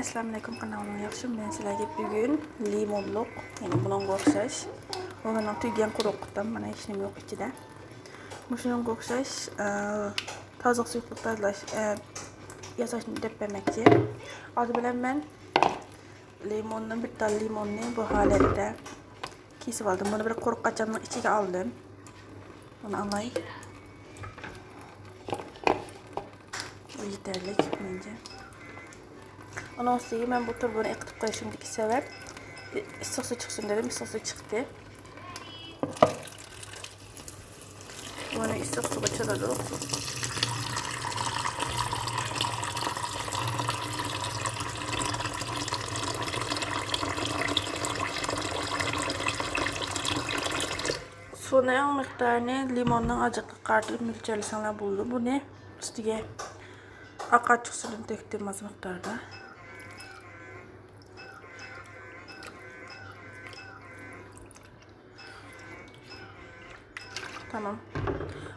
Assalamualaikum kanalıma yaxshi. Men sizlarga bugun limonliq, ya'ni bunga o'xshash, o'g'lan tuygan quruq qildim. Mana hech nima yo'q ichida. Shunga o'xshash toza suyuqlik tozalash yasashni deb bermoqchi. Hozir bilan men limondan bitta limonni bu holatda kesib oldim. Buni bir quruq qachamning ichiga oldim. Buni olay. Bu yetarli menga. Ondan sonra ben bu turbunu ekip koyuşumdaki sebep issiq su çıksın dedim, issiq su çıktı. Bunu issiq suga çıradık. Sonra en miktarını limondan acıklı kartılıp mülçerlisanlar buldu. Bu ne? Üstüge akaçık suyunu döktüm az miktarda. Tamam.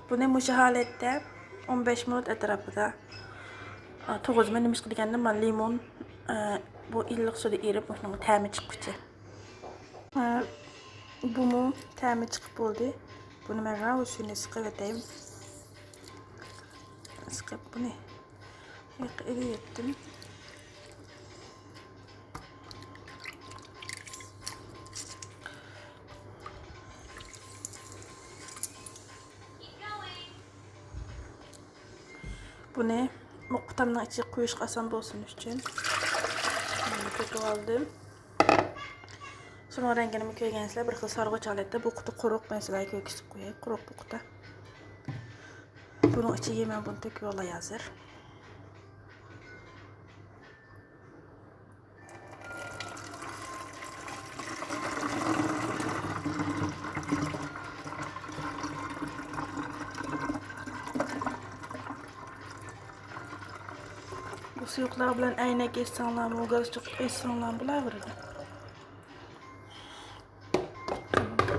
Bu ne halette 15 minut etrafında to'g'riz men nima qilgandim, men limon bu illiq suvda erib bunga ta'mi chiqibdi. Bunu ta'mi chiqib bo'ldi. Buni men ravishini siqib etayim. Siqib buni yetdim. Bunu muqtamdan içi qo'yish oson bo'lsin uchun ko'tib oldim. Sonra rengini ko'rgansizlar, bir xil sarg'ish holatda bu quti quruq, men sizlarga ko'rsatib qo'yay. Quruq bu quti. Buning ichiga men buni to'kib olay hozir. Suyuqlar bilan aynak etsanlar, galstuk etsanlar bo'laveradi.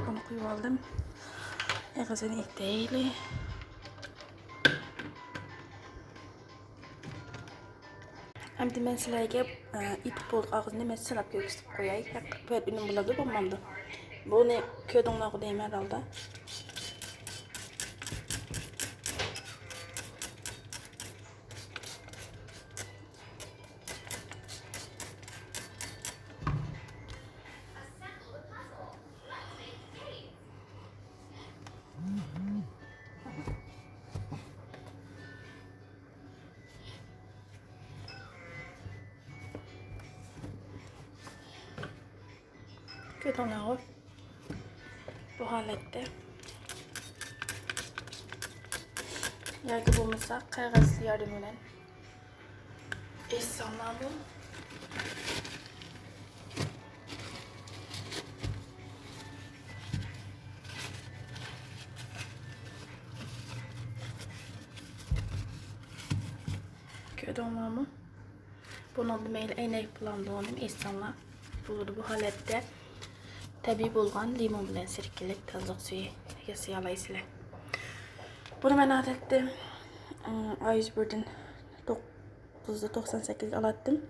Bunu qo'yib oldim. Eg'izini etaylik. Endi men sizlarga itib bo'ldi og'zini men silab ko'rsatib qo'yay. Haqiqat uning bo'ladi, bo'lmadi. Buni ko'rdinglar deyman herhalde. Kötüler bu halette. Yargı bulmasa kağıt yardımıyla insanlar bu. Kötüler mı? Bunun demeyle eynək planladığım insanlar bulur bu halette. Tabii bulgan limon bilen sirkelip tazlıq suyu yasayalayısılar. Bunu ben adette A101'den 998 alattım.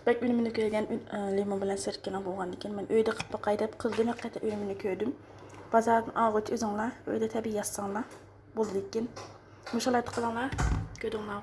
Bak ünümünü köygen limon bilen sirkene bulgan diken. Ben öyde qıppa qaydap qıldım, qayda ünümünü köydüm. Bazardan ağıt üzünler, öyde tabii yazsanlar buldu diken. Muşalaydı qılanlar, köydüğünler.